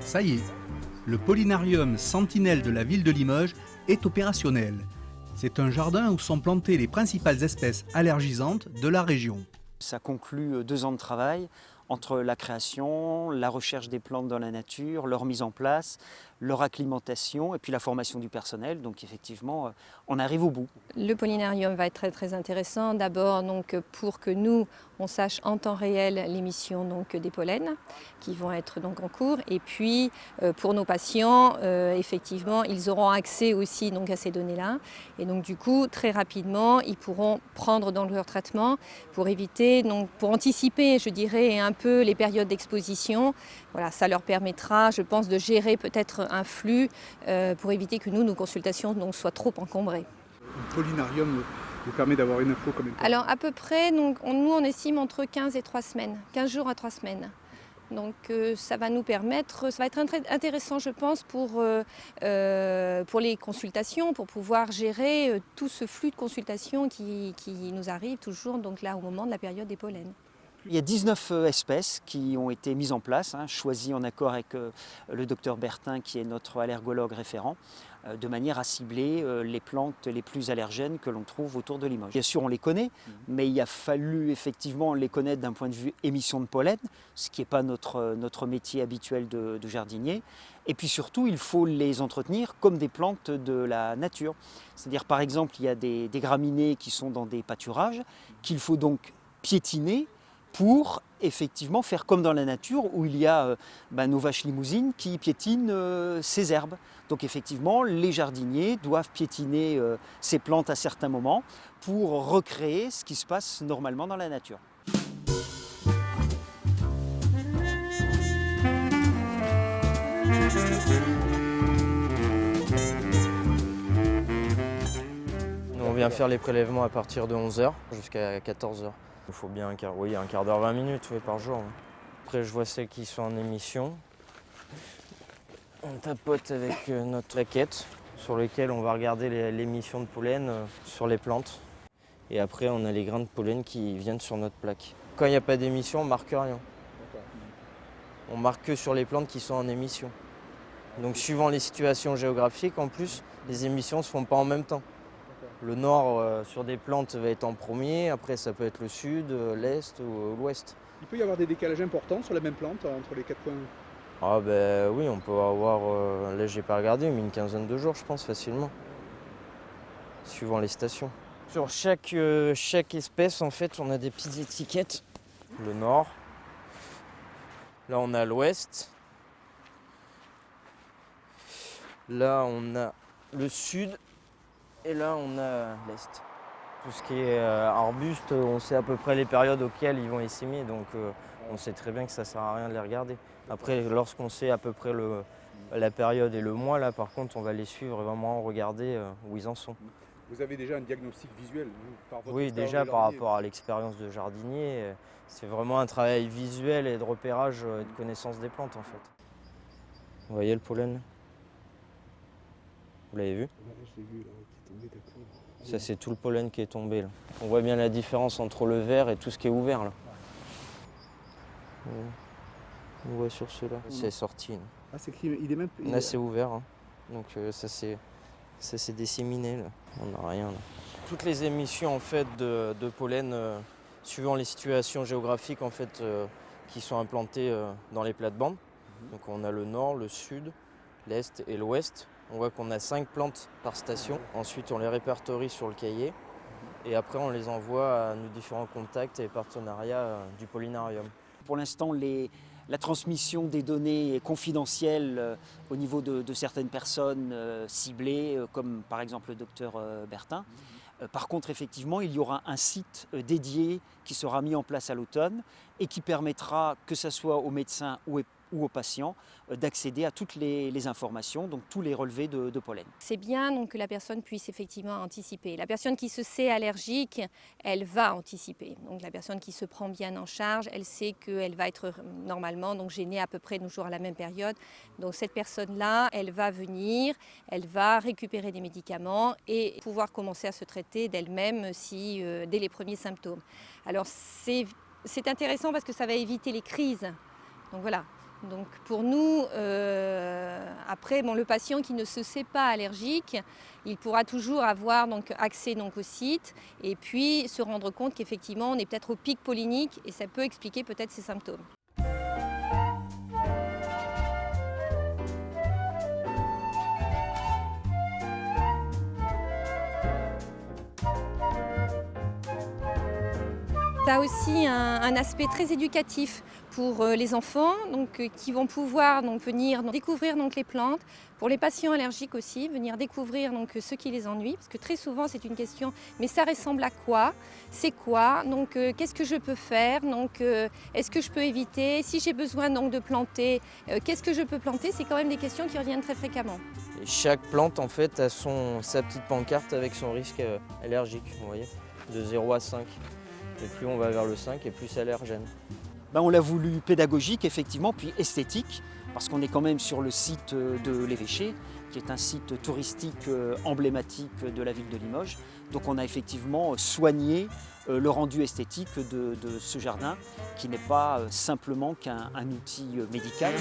Ça y est, le Pollinarium Sentinelle de la ville de Limoges est opérationnel. C'est un jardin où sont plantées les principales espèces allergisantes de la région. Ça conclut 2 ans de travail entre la création, la recherche des plantes dans la nature, leur mise en place, leur acclimatation et puis la formation du personnel. Donc effectivement, on arrive au bout. Le pollinarium va être très très intéressant. D'abord donc pour que nous on sache en temps réel l'émission donc des pollens qui vont être donc en cours. Et puis pour nos patients, effectivement, ils auront accès aussi donc à ces données-là. Et donc du coup très rapidement, ils pourront prendre dans leur traitement pour éviter donc pour anticiper, je dirais, un peu les périodes d'exposition. Voilà, ça leur permettra, je pense, de gérer peut-être un flux pour éviter que nos consultations donc, soient trop encombrées. Le pollinarium vous permet d'avoir une info combien de temps? Alors à peu près, donc, nous on estime entre 15 et 3 semaines, 15 jours à 3 semaines. Donc ça va nous permettre, ça va être intéressant je pense pour les consultations, pour pouvoir gérer tout ce flux de consultations qui nous arrive toujours donc là au moment de la période des pollens. Il y a 19 espèces qui ont été mises en place, choisies en accord avec le docteur Bertin qui est notre allergologue référent, de manière à cibler les plantes les plus allergènes que l'on trouve autour de Limoges. Bien sûr on les connaît, mais il a fallu effectivement les connaître d'un point de vue émission de pollen, ce qui n'est pas notre métier habituel de jardinier. Et puis surtout il faut les entretenir comme des plantes de la nature. C'est-à-dire par exemple il y a des graminées qui sont dans des pâturages qu'il faut donc piétiner pour effectivement faire comme dans la nature où il y a nos vaches limousines qui piétinent ces herbes. Donc effectivement, les jardiniers doivent piétiner ces plantes à certains moments pour recréer ce qui se passe normalement dans la nature. On vient faire les prélèvements à partir de 11 h jusqu'à 14 h. Il faut bien un quart d'heure, 20 minutes par jour. Après, je vois celles qui sont en émission. On tapote avec notre plaquette sur laquelle on va regarder l'émission de pollen sur les plantes. Et après, on a les grains de pollen qui viennent sur notre plaque. Quand il n'y a pas d'émission, on ne marque rien. On marque que sur les plantes qui sont en émission. Donc, suivant les situations géographiques, en plus, les émissions ne se font pas en même temps. Le nord sur des plantes va être en premier, après ça peut être le sud, l'est ou l'ouest. Il peut y avoir des décalages importants sur la même plante entre les 4 points? Ah ben oui, on peut avoir, là j'ai pas regardé, mais une quinzaine de jours je pense facilement, suivant les stations. Sur chaque espèce en fait on a des petites étiquettes. Le nord, là on a l'ouest, là on a le sud, et là, on a l'est. Tout ce qui est arbuste, on sait à peu près les périodes auxquelles ils vont essaimer, donc on sait très bien que ça ne sert à rien de les regarder. Après, lorsqu'on sait à peu près la période et le mois, là, par contre, on va les suivre et vraiment regarder où ils en sont. Vous avez déjà un diagnostic visuel par votre Oui, déjà par rapport à l'expérience de jardinier, c'est vraiment un travail visuel et de repérage et de connaissance des plantes, en fait. Vous voyez le pollen? Vous l'avez vu? Ouais, je l'ai vu là, qui est tombé d'un coup. Ça, c'est tout le pollen qui est tombé là. On voit bien la différence entre le vert et tout ce qui est ouvert là. On voit sur ceux-là. C'est sorti. Là. Ah, c'est il est même. Là, c'est ouvert. Hein. Donc ça s'est disséminé là. On n'a rien là. Toutes les émissions en fait de pollen, suivant les situations géographiques en fait, qui sont implantées dans les plates-bandes. Donc on a le nord, le sud, l'est et l'ouest. On voit qu'on a 5 plantes par station. Ensuite, on les répertorie sur le cahier. Et après, on les envoie à nos différents contacts et partenariats du pollinarium. Pour l'instant, la transmission des données est confidentielle au niveau de certaines personnes ciblées, comme par exemple le docteur Bertin. Par contre, effectivement, il y aura un site dédié qui sera mis en place à l'automne et qui permettra, que ce soit aux médecins ou aux patients, d'accéder à toutes les informations, donc tous les relevés de pollen. C'est bien donc, que la personne puisse effectivement anticiper. La personne qui se sait allergique, elle va anticiper. Donc la personne qui se prend bien en charge, elle sait qu'elle va être normalement donc, gênée à peu près toujours à la même période. Donc cette personne-là, elle va venir, elle va récupérer des médicaments et pouvoir commencer à se traiter d'elle-même dès les premiers symptômes. Alors c'est intéressant parce que ça va éviter les crises. Donc voilà. Donc pour nous, après, le patient qui ne se sait pas allergique, il pourra toujours avoir donc, accès donc, au site et puis se rendre compte qu'effectivement on est peut-être au pic pollinique et ça peut expliquer peut-être ces symptômes. Ça a aussi un aspect très éducatif pour les enfants qui vont pouvoir venir découvrir les plantes. Pour les patients allergiques aussi, venir découvrir ce qui les ennuie. Parce que très souvent c'est une question, mais ça ressemble à quoi? C'est quoi? Qu'est-ce que je peux faire? Est-ce que je peux éviter? Si j'ai besoin de planter, qu'est-ce que je peux planter? C'est quand même des questions qui reviennent très fréquemment. Et chaque plante en fait a sa petite pancarte avec son risque allergique, vous voyez, de 0 à 5. Et plus on va vers le 5 et plus c'est allergène. On l'a voulu pédagogique effectivement, puis esthétique, parce qu'on est quand même sur le site de l'Évêché, qui est un site touristique emblématique de la ville de Limoges. Donc on a effectivement soigné le rendu esthétique de ce jardin, qui n'est pas simplement qu'un outil médical.